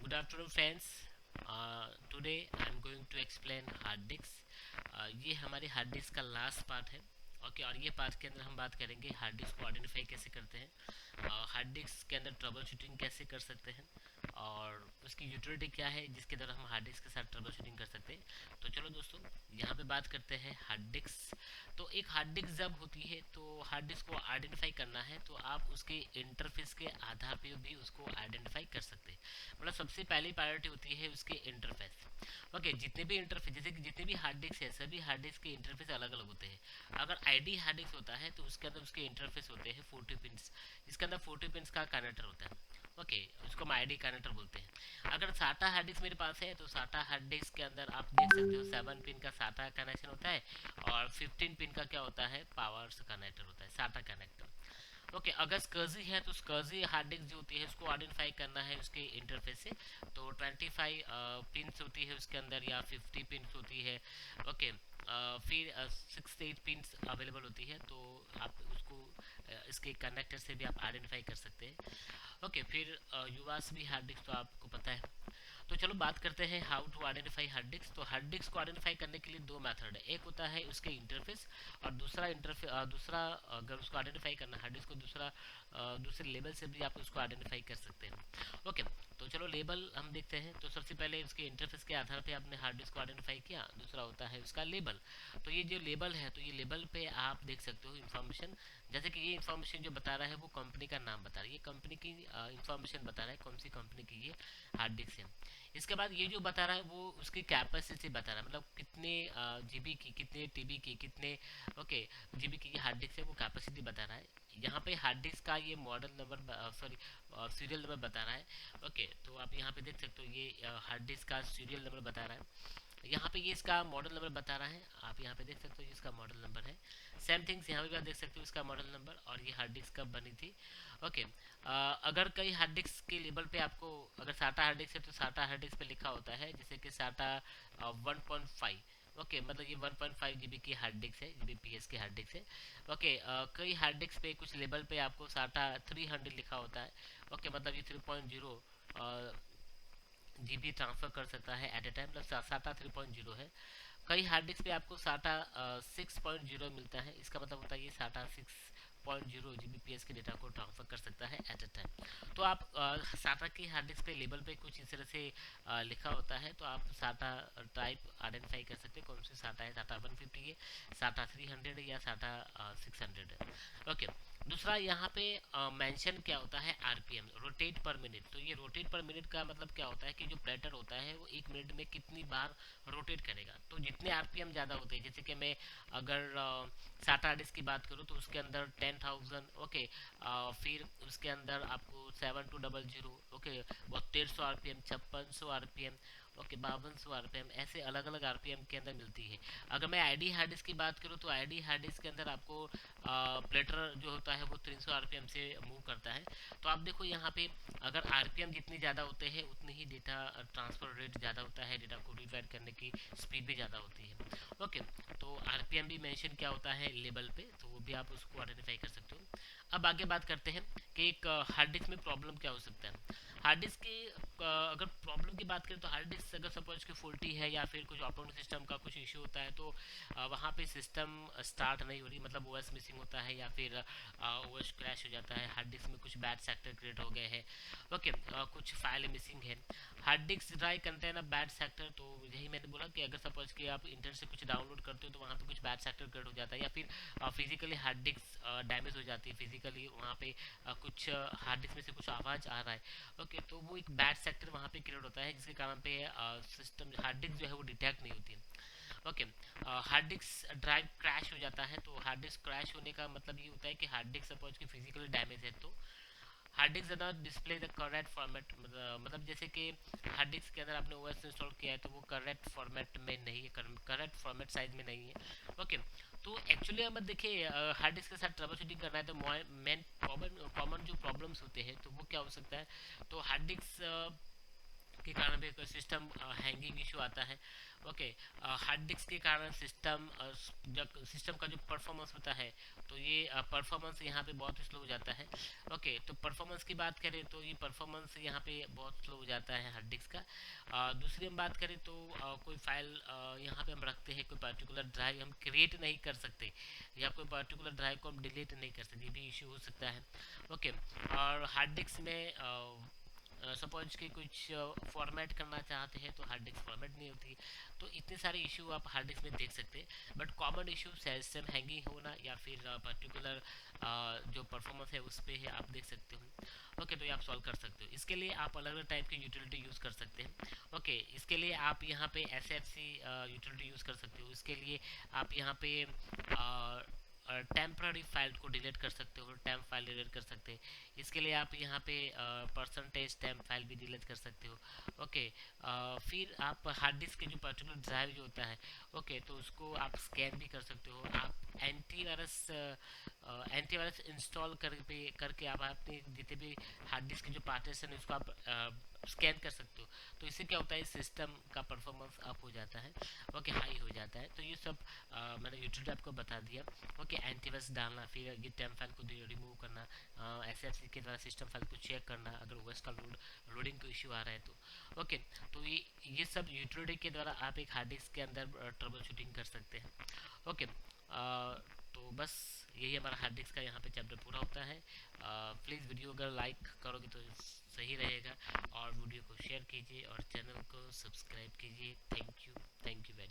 Good afternoon friends. Today I'm going to explain hard disk. ये हमारे hard disk का last part है। Okay, और ये पार्ट के अंदर हम बात करेंगे हार्ड डिस्क को आइडेंटिफाई कैसे करते हैं, हार्ड डिस्क के अंदर ट्रबल शूटिंग कैसे कर सकते हैं और उसकी यूटिलिटी क्या है जिसके द्वारा हम हार्ड डिस्क के साथ ट्रबल शूटिंग कर सकते हैं। तो चलो दोस्तों, यहाँ पे बात करते हैं हार्ड डिस्क। तो एक हार्ड डिस्क जब होती है तो हार्ड डिस्क को आइडेंटिफाई करना है तो आप उसके इंटरफेस के आधार पे भी उसको आइडेंटिफाई कर सकते हैं। मतलब सबसे पहली प्रायोरिटी होती है उसके इंटरफेस। ओके, जितने भी इंटरफेस, जैसे कि जितने भी हार्ड डिस्क है सभी हार्ड डिस्क के इंटरफेस अलग अलग होते हैं। अगर आईडी हार्ड डिस्क होता है तो उसके अंदर उसके इंटरफेस होते हैं 40 पिंस। इसके अंदर 40 पिंस का कनेक्टर होता है। ओके, उसको हम आईडी कनेक्टर बोलते हैं। अगर साटा हार्ड डिस्क मेरे पास है तो साटा हार्ड डिस्क के अंदर आप देख सकते हो 7 पिन का साटा कनेक्शन होता है और 15 पिन का क्या होता है, पावर कनेक्टर होता है, साटा कनेक्टर। ओके, अगर स्कर्जी है तो स्कर्जी हार्ड डिस्क जो होती है उसको आइडेंटिफाई करना है उसके इंटरफेस से। तो 25 पिंस होती है उसके अंदर या 50 पिंस होती है। ओके, फिर 6 से 8 पिंस अवेलेबल होती है तो आप उसको इसके कनेक्टर से भी आप आइडेंटिफाई कर सकते हैं। ओके, फिर यूएसबी हार्ड डिस्क तो आपको पता है। तो चलो बात करते हैं how to identify hard disk. तो हार्ड डिस्क को आइडेंटिफाई करने के लिए दो मेथड है, एक होता है उसके इंटरफेस और दूसरा अगर उसको आइडेंटिफाई करना हार्ड डिस्क को दूसरे लेवल से भी आप उसको आइडेंटिफाई कर सकते हैं। ओके, तो चलो लेबल हम देखते हैं। तो सबसे पहले उसके इंटरफेस के आधार पे आपने हार्ड डिस्क को आइडेंटिफाई किया, दूसरा होता है उसका लेबल। तो ये जो लेबल है तो ये लेबल पे आप देख सकते हो इन्फॉर्मेशन। जैसे कि ये इन्फॉर्मेशन जो बता रहा है वो कंपनी का नाम बता रहा है, ये कंपनी की इन्फॉर्मेशन बता रहा है कौन सी कंपनी की ये हार्ड डिस्क है। इसके बाद ये जो बता रहा है वो उसकी कैपेसिटी बता रहा है, मतलब कितने जीबी की, कितने टीबी की, कितने ओके जीबी की ये हार्ड डिस्क है वो कैपेसिटी बता रहा है। यहाँ पे हार्ड डिस्क का ये model number sorry serial number बता रहा है। ओके, तो आप यहाँ पे देख सकते हो ये हार्ड डिस्क का सीरियल नंबर बता रहा है। यहाँ पे ये इसका मॉडल नंबर बता रहा है, आप यहाँ पे देख सकते हो इसका मॉडल नंबर है। सेम थिंग्स यहाँ पे भी आप देख सकते हो इसका मॉडल नंबर और ये हार्ड डिस्क कब बनी थी। ओके, अगर कई हार्ड डिस्क के लेबल पे आपको, अगर साटा हार्ड डिस्क है तो साटा हार्ड डिस्क पे लिखा होता है जैसे कि साटा 1.5। ओके, मतलब ये 1.5 जीबी की हार्ड डिस्क है, जीबीपीएस की हार्ड डिस्क है। ओके, कई हार्ड डिस्क पे कुछ लेबल पे आपको साटा 300 लिखा होता है। ओके, मतलब ये 3.0 जीबी ट्रांसफर कर सकता है एट ए टाइम, मतलब साटा 3.0 है। कई हार्ड डिस्क पे आपको साटा 6.0 मिलता है, इसका मतलब होता है ये साटा 6.0 जीबीपीएस के डेटा को ट्रांसफर कर सकता है एट अ टाइम। तो आप साटा की हार्ड डिस्क पे लेबल पे कुछ इस तरह से लिखा होता है तो आप साटा टाइप आइडेंटिफाई कर सकते हैं कौन सी साटा है, साटा 150 है, साटा 300 है या साटा 600 है। ओके, दूसरा यहाँ पे मेंशन क्या होता है, आरपीएम, रोटेट पर मिनट। तो ये रोटेट पर मिनट का मतलब क्या होता है कि जो प्लेटर होता है वो एक मिनट में कितनी बार रोटेट करेगा। तो जितने आरपीएम ज़्यादा होते हैं, जैसे कि मैं अगर साटा डिस्क की बात करूँ तो उसके अंदर 10,000। ओके, फिर उसके अंदर आपको 7200, okay, 1300 RPM, 5600 RPM, okay, 5200 RPM, ऐसे अलग अलग आरपीएम के अंदर मिलती है। अगर मैं आईडी हार्ड डिस्क की बात करूँ तो आईडी हार्ड डिस्क के अंदर आपको प्लेटर जो होता है वो 300 आरपीएम से मूव करता है। तो आप देखो यहाँ पे अगर आरपीएम जितने ज़्यादा होते हैं उतनी ही डेटा ट्रांसफर रेट ज़्यादा होता है, डेटा को रीड करने की स्पीड भी ज़्यादा होती है। ओके, तो आरपीएम भी मेंशन क्या होता है लेबल पे, तो वो भी आप उसको आइडेंटिफाई कर सकते हो। अब आगे बात करते हैं कि एक हार्ड डिस्क में प्रॉब्लम क्या हो सकता है। हार्ड डिस्क की अगर प्रॉब्लम की बात करें तो हार्ड डिस्क अगर सपोज कि फॉल्टी है या फिर कुछ ऑपरेटिंग सिस्टम का कुछ इशू होता है तो वहाँ पे सिस्टम स्टार्ट नहीं हो रही, मतलब ओएस मिसिंग होता है या फिर ओएस क्रैश हो जाता है, हार्ड डिस्क में कुछ बैड सेक्टर क्रिएट हो गए हैं। ओके, कुछ फाइल मिसिंग है, hard disk drive contain a bad sector. तो यही मैंने बोला कि अगर सपोज कि आप इंटरनेट से कुछ डाउनलोड करते हो तो वहाँ पे कुछ बैड सेक्टर क्रिएट हो जाता है या फिर फिजिकली हार्ड डिस्क डैमेज हो जाती है, फिजिकली वहाँ पे कुछ हार्ड डिस्क में से कुछ आवाज़ आ रहा है। ओके, तो वो एक बैड सेक्टर वहाँ पे क्रिएट होता है जिसके कारण पे सिस्टम हार्ड डिस्क जो है वो डिटेक्ट नहीं होती है। Okay, hard disk drive crash हो जाता है। तो हार्ड डिस्क क्रैश होने का मतलब ये होता है कि हार्ड डिस्क सपोज कि फिजिकली डैमेज है तो हार्ड डिस्क ज़्यादा डिस्प्ले द करेक्ट फॉर्मेट, मतलब जैसे कि हार्ड डिस्क के अंदर आपने ओएस इंस्टॉल किया है तो वो करेक्ट फॉर्मेट में नहीं है, करेक्ट फॉर्मेट साइज में नहीं है। ओके, तो एक्चुअली अगर देखिए हार्ड डिस्क के साथ ट्रबल शूटिंग करना है तो मेन कॉमन जो प्रॉब्लम्स होते हैं तो वो क्या हो सकता है। तो हार्ड डिस्क के कारण भी सिस्टम हैंगिंग इशू आता है। ओके, हार्ड डिस्क के कारण सिस्टम जब सिस्टम का जो परफॉर्मेंस होता है तो ये परफॉर्मेंस यहाँ पे बहुत स्लो हो जाता है। ओके, तो परफॉर्मेंस की बात करें तो ये परफॉर्मेंस यहाँ पे बहुत स्लो हो जाता है हार्ड डिस्क का। दूसरी हम बात करें तो कोई फाइल यहाँ पे हम रखते हैं, कोई पर्टिकुलर ड्राइव हम क्रिएट नहीं कर सकते या कोई पर्टिकुलर ड्राइव को हम डिलीट नहीं कर सकते, ये भी इशू हो सकता है। ओके, और हार्ड डिस्क में सपोज कि कुछ फॉर्मेट करना चाहते हैं तो हार्ड डिस्क फॉर्मेट नहीं होती। तो इतने सारे इशू आप हार्ड डिस्क में देख सकते हैं, but common issue system hanging होना या फिर पर्टिकुलर जो परफॉर्मेंस है उस पर आप देख सकते हो। ओके, तो ये आप सॉल्व कर सकते हो। इसके लिए आप अलग अलग टाइप की यूटिलिटी यूज़ कर सकते हैं। ओके, इसके लिए आप यहाँ पे SFC यूटिलिटी यूज़ कर सकते हो। इसके लिए आप यहाँ पे टेम्पररी फाइल को डिलीट कर सकते हो, टेम्प फाइल डिलीट कर सकते हैं। इसके लिए आप यहाँ पे परसेंटेज टेम्प फाइल भी डिलीट कर सकते हो। ओके, फिर आप हार्ड डिस्क के जो पर्टिकुलर ड्राइव जो होता है, ओके, तो उसको आप स्कैन भी कर सकते हो। आप एंटीवायरस इंस्टॉल करके आप अपने जितने भी हार्ड डिस्क के जो पार्टीशन है उसको आप स्कैन कर सकते हो। तो इससे क्या होता है, सिस्टम का परफॉर्मेंस अप हो जाता है। ओके, हाई हो जाता है। तो ये सब मैंने यूट्यूब आपको बता दिया। ओके, एंटीवायरस डालना, फिर ये टेम्प फाइल को रिमूव करना, SFC के द्वारा सिस्टम फाइल को चेक करना अगर ओएस का लोडिंग का इशू आ रहा है तो। ओके, तो ये सब यूटिलिटी के द्वारा आप एक हार्ड डिस्क के अंदर ट्रबल शूटिंग कर सकते हैं। ओके, तो बस यही हमारा हार्ड डिस्क का यहाँ पे चैप्टर पूरा होता है। प्लीज़ वीडियो अगर लाइक करोगे तो सही रहेगा, और वीडियो को शेयर कीजिए और चैनल को सब्सक्राइब कीजिए। Thank you very